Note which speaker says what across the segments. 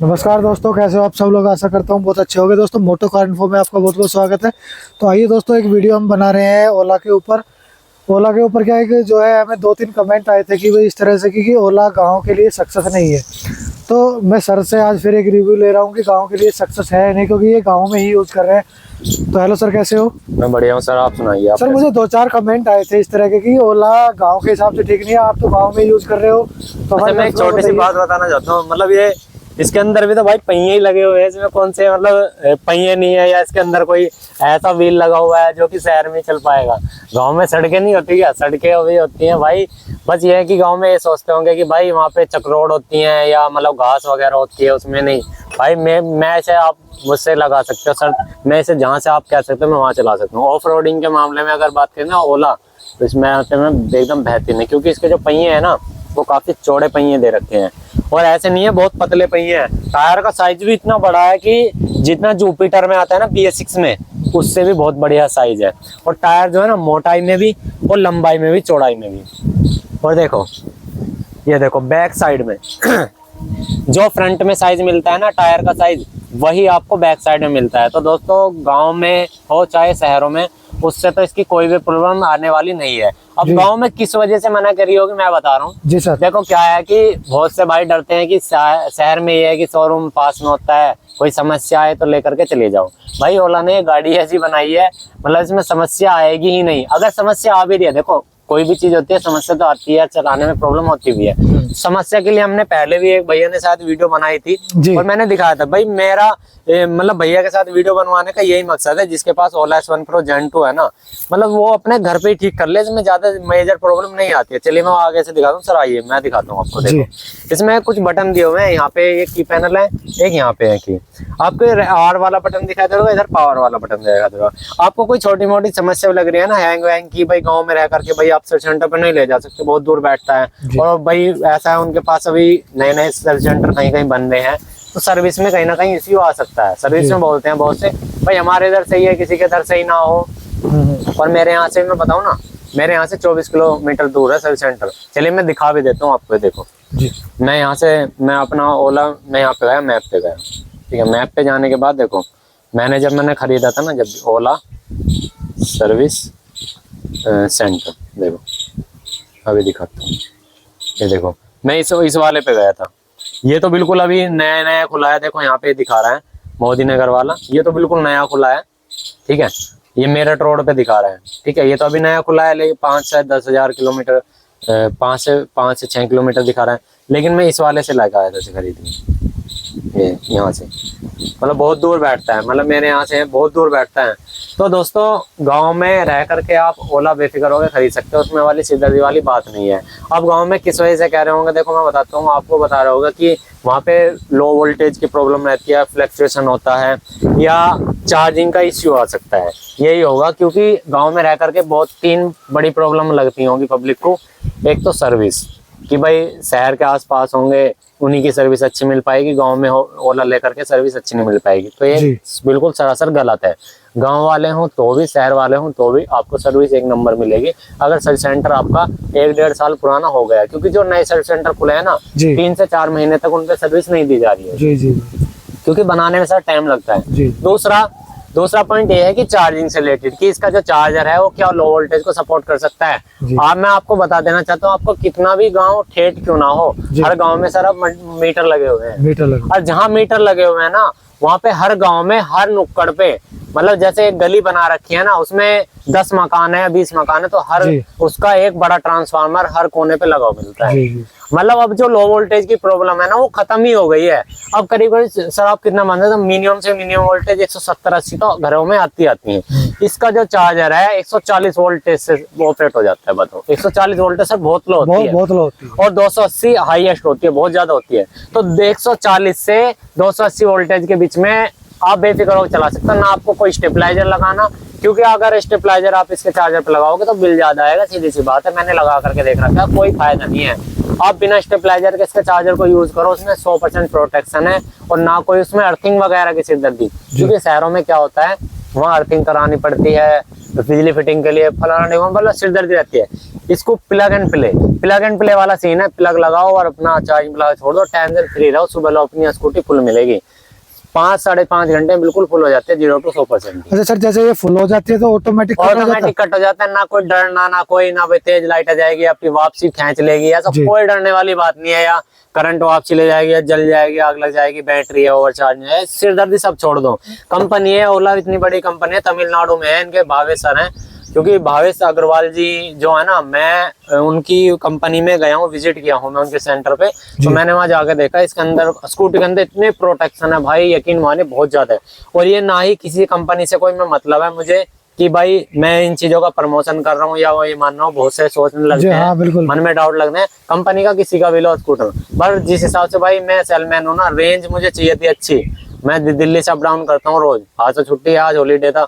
Speaker 1: नमस्कार दोस्तों, कैसे हो आप सब लोग। आशा करता हूँ बहुत अच्छे होंगे। दोस्तों मोटो कार इन्फो में आपका बहुत बहुत स्वागत है। तो आइए दोस्तों, एक वीडियो हम बना रहे हैं ओला के ऊपर। ओला के ऊपर क्या है कि जो है हमें 2-3 कमेंट आए थे कि भाई इस तरह से कि ओला गांव के लिए सक्सेस नहीं है। तो मैं सर से आज फिर एक रिव्यू ले रहा हूँ कि गाँव के लिए सक्सेस है नहीं, क्योंकि ये गाँव में ही यूज़ कर रहे हैं। तो हेलो सर, कैसे हो।
Speaker 2: मैं बढ़िया हूँ सर, आप सुनाइए।
Speaker 1: सर मुझे 2-4 कमेंट आए थे इस तरह के कि ओला गाँव के हिसाब से ठीक नहीं है, आप तो गाँव में यूज़ कर रहे हो। तो
Speaker 2: अच्छा, मैं एक छोटी सी बात बताना चाहता हूँ। मतलब ये इसके अंदर भी तो भाई पहिए ही लगे हुए हैं, इसमें कौन से मतलब पहिए नहीं है, या इसके अंदर कोई ऐसा व्हील लगा हुआ है जो कि शहर में चल पाएगा। गांव में सड़कें नहीं होती क्या? सड़कें भी होती हैं भाई। बस ये है कि गांव में ये सोचते होंगे कि भाई वहाँ पे चक्रोड होती हैं या मतलब घास वगैरह होती है, उसमें नहीं। भाई मैं ऐसे, आप मुझसे लगा सकते हो सर, मैं इसे जहाँ से आप कह सकते हो मैं वहाँ चला सकता हूँ। ऑफ रोडिंग के मामले में अगर बात करें ना ओला, तो इसमें एकदम बेहतरीन है, क्योंकि इसके जो पहिए हैं ना वो काफी चौड़े पहिए दे रखे हैं, और ऐसे नहीं है बहुत पतले पहिए हैं। टायर का साइज भी इतना बड़ा है कि जितना जुपिटर में आता है ना BS6 में, उससे भी बहुत बढ़िया साइज है। और टायर जो है ना मोटाई में भी और लंबाई में भी चौड़ाई में भी। और देखो, ये देखो बैक साइड में जो फ्रंट में साइज मिलता है ना टायर का साइज, वही आपको बैक साइड में मिलता है। तो दोस्तों गांव में हो चाहे शहरों में, उससे तो इसकी कोई भी प्रॉब्लम आने वाली नहीं है। अब गांव में किस वजह से मना करी होगी मैं बता रहा हूँ
Speaker 1: जी सर।
Speaker 2: देखो क्या है कि बहुत से भाई डरते हैं कि शहर में ये है कि शोरूम पास में होता है, कोई समस्या आए तो लेकर के चले जाओ। भाई ओला ने ये गाड़ी ऐसी बनाई है, मतलब इसमें समस्या आएगी ही नहीं। अगर समस्या आ भी रही है, देखो कोई भी चीज होती है समस्या तो आती है, चलाने में प्रॉब्लम होती भी है। समस्या के लिए हमने पहले भी एक भैया ने साथ वीडियो बनाई थी और मैंने दिखाया था। भाई मेरा मतलब भैया के साथ वीडियो बनवाने का यही मकसद है, जिसके पास ओला S1 Pro Gen 2 है ना, मतलब वो अपने घर पे ही ठीक कर ले, इसमें ज्यादा मेजर प्रॉब्लम नहीं आती है। चलिए मैं आगे से दिखाता हूँ सर, आइए मैं दिखाता हूँ आपको। देखो इसमें कुछ बटन दिए हुए हैं, यहाँ पे एक की पैनल है, एक यहाँ पे है की। आपको R वाला बटन दिखाई दे रहा है, इधर पावर वाला बटन दिखाई दे रहा है। आपको कोई छोटी मोटी समस्या लग रही है ना, हैंग वैंग की, भाई गाँव में रह करके भाई आप सर्विस सेंटर पर नहीं ले जा सकते, बहुत दूर बैठता है, और भाई ऐसा है उनके पास अभी नए नए सर्विस सेंटर कहीं कहीं बन रहे हैं, तो सर्विस में कहीं ना कहीं इश्यू आ सकता है। सर्विस में बोलते हैं बहुत से भाई हमारे इधर सही है, किसी के इधर सही ना हो। और मेरे यहाँ से मैं बताऊँ ना, मेरे यहाँ से 24 किलोमीटर दूर है सर्विस सेंटर। चलिए मैं दिखा भी देता हूँ आपको। देखो मैं यहाँ से, मैं अपना ओला, मैं यहाँ पे गया, मैप पे गया, ठीक है। मैप पे जाने के बाद देखो, मैंने खरीदा था ना जब ओला सर्विस सेंटर, देखो अभी दिखाता हूँ। ये देखो मैं इस वाले पे गया था, ये तो बिल्कुल अभी नया नया खुला है। देखो यहाँ पे दिखा रहा है मोदी नगर वाला, ये तो बिल्कुल नया खुला है, ठीक है। ये मेरठ रोड पे दिखा रहा है, ठीक है। ये तो अभी नया खुला है, लेकिन 5 से 10 हजार किलोमीटर, 5 से 6 किलोमीटर दिखा रहा है। लेकिन मैं इस वाले से लगा आया था खरीदने, ये यहाँ से, मतलब बहुत दूर बैठता है, मतलब मेरे यहाँ से बहुत दूर बैठता है। तो दोस्तों गांव में रह करके आप ओला बेफिक्र होकर खरीद सकते हो, उसमें वाली सिरदर्दी वाली बात नहीं है। अब गांव में किस वजह से कह रहे होंगे, देखो मैं बताता हूँ, आपको बता रहा होगा कि वहाँ पे लो वोल्टेज की प्रॉब्लम रहती है, फ्लक्चुएशन होता है, या चार्जिंग का इश्यू आ सकता है। यही होगा, क्योंकि गाँव में रह करके बहुत 3 बड़ी प्रॉब्लम लगती होंगी पब्लिक को। एक तो सर्विस, कि भाई शहर के आसपास होंगे उन्हीं की सर्विस अच्छी मिल पाएगी, गांव में ओला लेकर के सर्विस अच्छी नहीं मिल पाएगी। तो ये बिल्कुल सरासर गलत है। गांव वाले हों तो भी, शहर वाले हों तो भी आपको सर्विस एक नंबर मिलेगी, अगर सर्विस सेंटर आपका 1-1.5 साल पुराना हो गया। क्योंकि जो नए सर्विस सेंटर खुले हैं ना, 3 से 4 महीने तक उन पे सर्विस नहीं दी जा रही है, क्योंकि बनाने में सर टाइम लगता है। दूसरा पॉइंट ये है कि चार्जिंग से रिलेटेड, कि इसका जो चार्जर है वो क्या लो वोल्टेज को सपोर्ट कर सकता है। मैं आपको बता देना चाहता हूँ, आपको कितना भी गांव ठेठ क्यों ना हो, हर गांव में सर अब मीटर लगे हुए हैं। और जहाँ मीटर लगे हुए हैं ना, वहाँ पे हर गांव में हर नुक्कड़ पे, मतलब जैसे एक गली बना रखी है ना, उसमें 10 मकान है या 20 मकान है, तो हर उसका एक बड़ा ट्रांसफार्मर हर कोने पे लगा मिलता है। मतलब अब जो लो वोल्टेज की प्रॉब्लम है ना, वो खत्म ही हो गई है। अब करीब सर आप कितना मानते हैं, तो मिनिमम से मिनिमम वोल्टेज 170-80 तो घरों में आती है। इसका जो चार्जर है 140 वोल्टेज से ऑपरेट हो जाता है। बताओ 140 वोल्टेज सर बहुत लो होती है, और 280 हाईएस्ट होती है, बहुत ज्यादा होती है। तो 140 से 280 वोल्टेज के बीच में आप बेफिक्र होकर चला सकते हो ना, आपको कोई स्टेबलाइजर लगाना, क्योंकि अगर स्टेबलाइजर आप इसके चार्जर पे लगाओगे तो बिल ज्यादा आएगा, सीधी सी बात है। मैंने लगा करके देख रखा है, कोई फायदा नहीं है। आप बिना स्टेबलाइजर के इसके चार्जर को यूज करो, उसमें 100% प्रोटेक्शन है, और ना कोई उसमें अर्थिंग वगैरह की सिरदर्दी। क्योंकि शहरों में क्या होता है, वहाँ अर्थिंग करानी पड़ती है, तो बिजली फिटिंग के लिए फलाना ढिकाना, मतलब सिरदर्दी रहती है। इसको प्लग एंड प्ले वाला सीन है, प्लग लगाओ और अपना चार्जिंग लगा छोड़ दो, टेंशन फ्री रहो, सुबह लो अपनी स्कूटी फुल मिलेगी। 5-5.5 घंटे में बिल्कुल फुल हो जाते हैं 0 to 100%।
Speaker 1: अच्छा सर, जैसे ये फुल हो जाती है तो ऑटोमेटिक
Speaker 2: कट हो जाता है, ना कोई डरना, ना कोई ना भाई तेज लाइट आ जाएगी अपनी वापसी खींच लेगी, ऐसा कोई डरने वाली बात नहीं है, या करंट वापसी ले जाएगी, या जल जाएगी, आग लग जाएगी, बैटरी है ओवरचार्ज है, सिरदर्दी सब छोड़ दो। कंपनी है ओला, इतनी बड़ी कंपनी है, तमिलनाडु में है, इनके भावेश सर हैं, क्योंकि भावेश अग्रवाल जी जो है ना, मैं उनकी कंपनी में गया हूँ, विजिट किया हूँ मैं उनके सेंटर पे, तो मैंने वहां जाकर देखा, इसके अंदर स्कूटी के अंदर इतने प्रोटेक्शन है भाई, यकीन माने बहुत ज्यादा है। और ये ना ही किसी कंपनी से कोई मतलब है मुझे कि भाई मैं इन चीजों का प्रमोशन कर रहा हूँ या वो ये मान रहा हूँ, बहुत से सोचने लगते हैं, मन में डाउट लगने हैं, कंपनी का किसी का भी लो स्कूटर, पर जिस हिसाब से भाई मैं सेलमैन हूँ ना, रेंज मुझे चाहिए थी अच्छी, मैं दिल्ली से अप डाउन करता हूँ रोज, आज तो छुट्टी है, आज हॉलीडे था,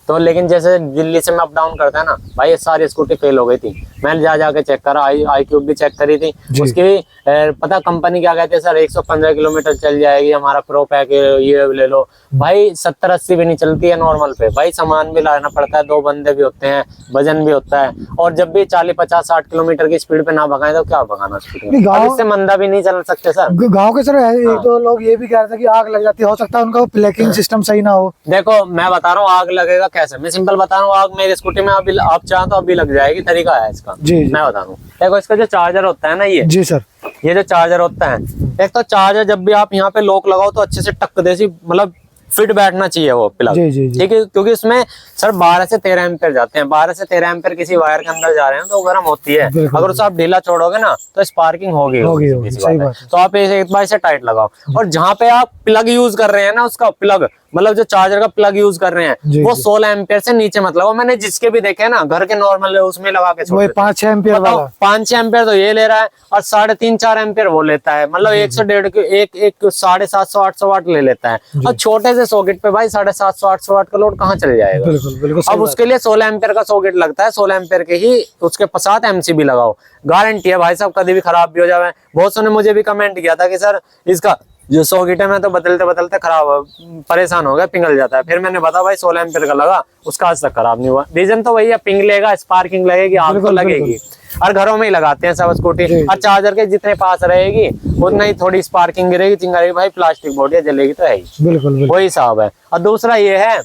Speaker 2: तो लेकिन जैसे दिल्ली से मैं अप डाउन करता है ना भाई, ये सारी स्कूटी फेल हो गई थी, मैंने जाके चेक करा, आई क्यूब भी चेक करी थी, उसकी भी पता कंपनी क्या कहती है सर, 115 किलोमीटर चल जाएगी, हमारा प्रो पैक ये ले लो भाई, 70-80 भी नहीं चलती है नॉर्मल पे, भाई सामान भी लाना पड़ता है, 2 बंदे भी होते हैं, वजन भी होता है, और जब भी 40-50-60 किलोमीटर की स्पीड पे ना भगाए तो क्या भगाना स्पीड में, इससे मंदा भी नहीं चल सकते सर।
Speaker 1: गाँव के सर एक दो लोग ये भी कह रहे थे कि आग लग जाती है, हो सकता है उनका प्लेकिंग सिस्टम सही ना हो।
Speaker 2: देखो मैं बता रहा हूँ आग लगेगा कैसे, मैं सिंपल बता रहा हूँ, आग मेरी स्कूटी में अभी आप चाहो तो अभी लग जाएगी, तरीका है इसका।
Speaker 1: जी
Speaker 2: मैं बता रहा हूँ, देखो इसका जो चार्जर होता है ना, ये
Speaker 1: जी सर,
Speaker 2: ये जो चार्जर होता है, एक तो चार्जर जब भी आप यहाँ पे लॉक लगाओ तो अच्छे से टक देसी मतलब फिट बैठना चाहिए वो प्लग, ठीक है, क्योंकि उसमें सर 12 से 13 एम्पेयर जाते हैं, 12 से 13 एम्पेयर किसी वायर के अंदर जा रहे हैं तो वो गर्म होती है, अगर उसे आप ढीला छोड़ोगे ना तो स्पार्किंग होगी, तो आप एक बार इसे टाइट लगाओ, और जहाँ पे आप प्लग यूज कर रहे हैं ना, उसका प्लग मतलब जो चार्जर का प्लग यूज कर रहे हैं वो 16 एम्पेयर से नीचे मत लगाओ, मैंने जिसके भी देखे ना घर के नॉर्मल उसमें लगा के छोड़
Speaker 1: 5-6 एम्पेयर वाला,
Speaker 2: 5-6 एम्पेयर तो ये ले रहा है, और 3.5-4 एम्पेयर वो लेता है, मतलब 1 से 1.5 750-800 वाट ले लेता है, और छोटे से सॉकेट पे भाई 750-800 वाट का लोड कहाँ चले जाएगा।
Speaker 1: बिल्कुल
Speaker 2: अब उसके लिए 16 एम्पेयर का सॉकेट लगता है, 16 एम्पेयर के ही उसके साथ एमसीबी लगाओ, गारंटी है भाई साहब, कभी भी खराब भी हो जाए। बहुत सौ ने मुझे भी कमेंट किया था कि सर इसका जो सॉकेट है मैं तो बदलते खराब परेशान हो गया, पिघल जाता है, फिर मैंने बताया भाई 16 एम्पेयर का लगा, उसका आज तक खराब नहीं हुआ। रीजन तो वही है, पिंग लेगा, स्पार्किंग लगेगी, आग तो लगेगी, और घरों में ही लगाते हैं सब स्कूटी, और चार्जर के जितने पास रहेगी उतना ही थोड़ी स्पार्किंग गिरेगी, चिंगारी, भाई प्लास्टिक बॉडी जलेगी तो है ही,
Speaker 1: बिल्कुल
Speaker 2: वही हिसाब है। और दूसरा ये है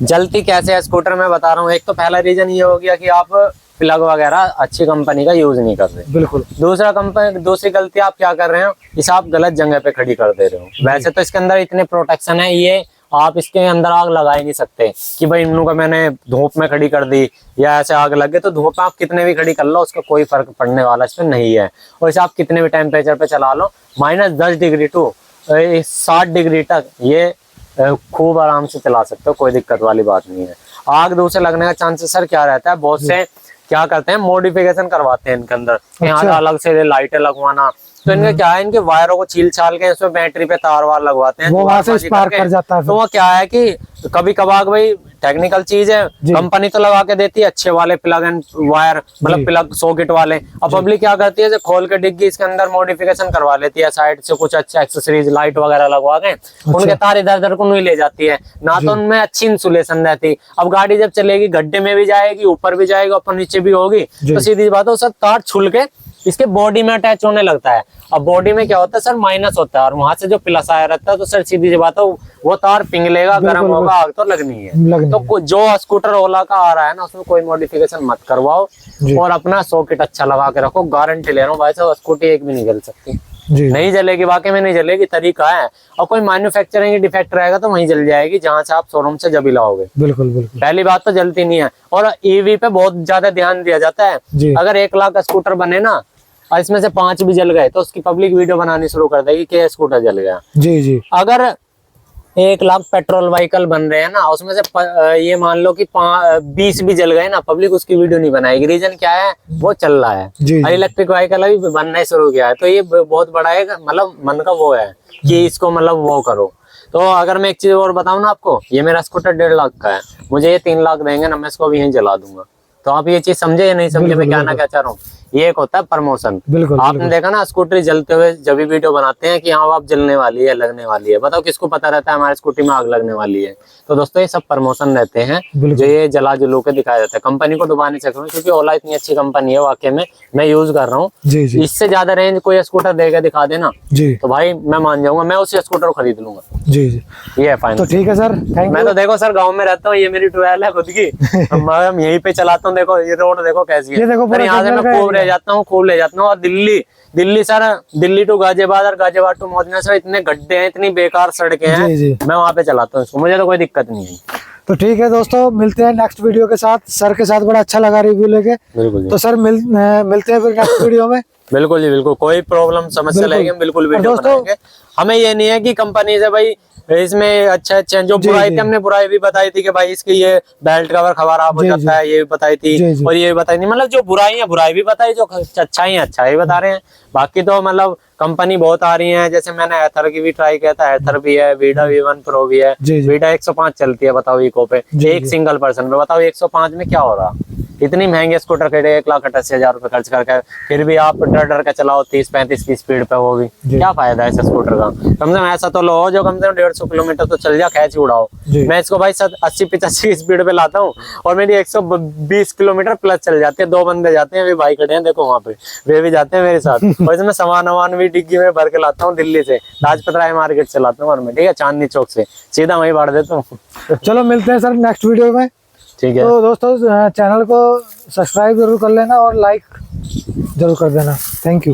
Speaker 2: जलती कैसे है स्कूटर, में बता रहा हूँ, एक तो पहला रीजन ये हो गया कि आप प्लग वगैरह अच्छी कंपनी का यूज नहीं कर रहे,
Speaker 1: बिल्कुल।
Speaker 2: दूसरी गलती आप क्या कर रहे हो, इसे आप गलत जगह पे खड़ी कर दे रहे हो। वैसे तो इसके अंदर इतने प्रोटेक्शन है, ये आप इसके अंदर आग लगा ही नहीं सकते कि भाई इन का मैंने धूप में खड़ी कर दी या ऐसे आग लग गई, तो धूप में आप कितने भी खड़ी कर लो उसका कोई फर्क पड़ने वाला इसमें नहीं है। और इसे आप कितने भी टेम्परेचर पे चला लो, -10 डिग्री टू 60 डिग्री तक ये खूब आराम से चला सकते हो, कोई दिक्कत वाली बात नहीं है। आग दूसरे लगने का चांसेस सर क्या रहता है, बहुत से क्या करते हैं मॉडिफिकेशन करवाते हैं इनके अंदर, यहाँ अलग से लाइटें लगवाना, तो इनका क्या है, इनके वायरों को छील छाल के इसमें बैटरी पे तार वार लगवाते हैं,
Speaker 1: वो वहां से स्पार्क कर जाता है।
Speaker 2: तो वो क्या है कि कभी कभार भाई टेक्निकल चीज है, कंपनी तो लगा के देती है अच्छे वाले प्लग एंड वायर, मतलब प्लग सॉकेट वाले, और पब्लिक क्या करती है खोल के डिग्गी इसके अंदर मॉडिफिकेशन करवा लेती है, साइड से कुछ अच्छा एक्सेसरीज लाइट वगैरह लगवा के उनके तार इधर उधर को नहीं ले जाती है, ना तो उनमें अच्छी इंसुलेशन रहती। अब गाड़ी जब चलेगी गड्ढे में भी जाएगी, ऊपर भी जाएगी, ऊपर नीचे भी होगी, तो सीधी बात है सब तार छुल के इसके बॉडी में अटैच होने लगता है। अब बॉडी में क्या होता है सर, माइनस होता है, और वहां से जो प्लस आया रहता है, तो सर सीधी सी बात है वो तार पिघलेगा, गर्म होगा, आग तो लगनी है। तो जो स्कूटर ओला का आ रहा है ना, उसमें कोई मॉडिफिकेशन मत करवाओ, और अपना सॉकेट अच्छा लगा के रखो, गारंटी ले रहा हूँ भाई साहब, स्कूटी एक भी नहीं जल सकती, नहीं जलेगी, वाकई में नहीं जलेगी, तरीका है। और कोई मैन्युफैक्चरिंग डिफेक्ट रहेगा तो वहीं जल जाएगी जहां से आप शोरूम से जब ही लाओगे, बिल्कुल। पहली बात तो जलती नहीं है। और ईवी पे बहुत ज्यादा ध्यान दिया जाता है, अगर 1 लाख का स्कूटर बने ना और इसमें से 5 भी जल गए तो उसकी पब्लिक वीडियो बनानी शुरू कर देगी कि स्कूटर जल गया। जी। अगर 1 लाख पेट्रोल व्हीकल बन रहे हैं ना, उसमें से ये मान लो कि 20 भी जल गए ना, पब्लिक उसकी वीडियो नहीं बनाएगी। रीजन क्या है, वो चल रहा है, इलेक्ट्रिक व्हीकल अभी बनना शुरू किया है, तो ये बहुत बड़ा है, मतलब मन का वो है कि इसको मतलब वो करो। तो अगर मैं एक चीज और बताऊं ना आपको, ये मेरा स्कूटर 1.5 लाख का है, मुझे ये 3 लाख देंगे ना, मैं इसको भी यहीं जला दूंगा, तो आप ये चीज समझे या नहीं समझे,
Speaker 1: बिल्कुल,
Speaker 2: मैं क्या ना
Speaker 1: बिल्कुल।
Speaker 2: क्या चाह रहा हूँ। ये एक होता है प्रमोशन।
Speaker 1: बिल्कुल
Speaker 2: आपने
Speaker 1: बिल्कुल
Speaker 2: देखा ना स्कूटरी जलते हुए जब भी वीडियो बनाते हैं कि हाँ आप जलने वाली है, लगने वाली है, बताओ किसको पता रहता है हमारी स्कूटी में आग लगने वाली है। तो दोस्तों ये सब प्रमोशन रहते हैं
Speaker 1: बिल्कुल।
Speaker 2: जो ये जला जुलू के दिखाया जाता है। कंपनी को डुबा नहीं सकते, क्योंकि ओला इतनी अच्छी कंपनी है वाकई में, मैं यूज कर रहा हूँ।
Speaker 1: जी जी
Speaker 2: इससे ज्यादा रेंज कोई स्कूटर देके दिखा देना
Speaker 1: जी
Speaker 2: तो भाई मैं मान जाऊंगा, मैं उसी स्कूटर को खरीद लूंगा।
Speaker 1: जी जी।
Speaker 2: ये है
Speaker 1: तो
Speaker 2: फाइनल।
Speaker 1: ठीक है सर, थैंक
Speaker 2: मैं
Speaker 1: यू।
Speaker 2: तो देखो सर गांव में रहता हूँ, ये मेरी ट्वेल है खुद की। मैं यहीं पे चलाता हूँ, देखो ये रोड देखो कैसी है।
Speaker 1: ये देखो
Speaker 2: सर
Speaker 1: पूरा
Speaker 2: यहाँ से
Speaker 1: जंगल
Speaker 2: मैं
Speaker 1: का
Speaker 2: खूब
Speaker 1: एरिया
Speaker 2: ले जाता हूँ, खूब ले जाता हूँ। और दिल्ली सर, दिल्ली टू गाजियाबाद और गाजियाबाद टू मौजना सर, इतने गड्ढे हैं, इतनी बेकार सड़कें हैं,
Speaker 1: जी जी।
Speaker 2: मैं वहां पे चलाता हूँ इसको, मुझे तो कोई दिक्कत नहीं है।
Speaker 1: तो ठीक है दोस्तों, मिलते हैं नेक्स्ट वीडियो के साथ। सर के साथ बड़ा अच्छा लगा रिव्यू लेके।
Speaker 2: बिल्कुल
Speaker 1: तो सर मिलते हैं फिर नेक्स्ट वीडियो में।
Speaker 2: बिल्कुल जी बिल्कुल, कोई प्रॉब्लम समस्या
Speaker 1: बिल्कुल।
Speaker 2: लगेगी हम बिल्कुल
Speaker 1: और
Speaker 2: वीडियो
Speaker 1: दोस्तों-
Speaker 2: बनाएंगे। हमें ये नहीं है कि कंपनी से भाई इसमें अच्छा जो
Speaker 1: जी,
Speaker 2: बुराई
Speaker 1: जी।
Speaker 2: थी हमने बुराई भी बताई थी कि भाई इसकी ये बेल्ट कवर खराब हो
Speaker 1: जी,
Speaker 2: जाता
Speaker 1: जी।
Speaker 2: है, ये भी बताई थी।
Speaker 1: जी, जी।
Speaker 2: और ये भी बताई थी, मतलब जो बुराई है बुराई भी बताई, जो अच्छाई है अच्छाई बता रहे हैं। बाकी तो मतलब कंपनी बहुत आ रही है, जैसे मैंने एथर की भी ट्राई किया था, एथर भी है, वीडा V1 प्रो भी है।
Speaker 1: जी, जी।
Speaker 2: वीडा 105 चलती है बताओ इको पे,
Speaker 1: जी,
Speaker 2: एक
Speaker 1: जी।
Speaker 2: सिंगल पर्सन पे, बताओ 105 में क्या हो रहा। इतनी महंगे स्कूटर खरीदे 1,88,000 रुपए खर्च करके, फिर भी आप डर डर के चलाओ 30-35 की स्पीड पे, वो भी
Speaker 1: जी।
Speaker 2: क्या फायदा है इस स्कूटर का। कम से कम ऐसा तो लो जो कम से कम 150 किलोमीटर तो चल जा, खैच उड़ाओ।
Speaker 1: जी।
Speaker 2: मैं इसको भाई 80-85 की स्पीड पे लाता हूँ और मेरी 120 किलोमीटर प्लस चल जाती है। 2 बंदे जाते हैं, अभी भाई खड़े हैं देखो वहां पे, वे भी जाते हैं मेरे साथ। और इसमें सामान भी डिग्गी में भर के लाता हूँ दिल्ली से, लाजपत राय मार्केट से लाता हूँ और मैं, ठीक है, चांदनी चौक से सीधा वहीं बांट देता हूँ।
Speaker 1: चलो मिलते हैं सर नेक्स्ट वीडियो में।
Speaker 2: ठीक है,
Speaker 1: तो दोस्तों चैनल को सब्सक्राइब जरूर कर लेना और लाइक जरूर कर देना। Thank you.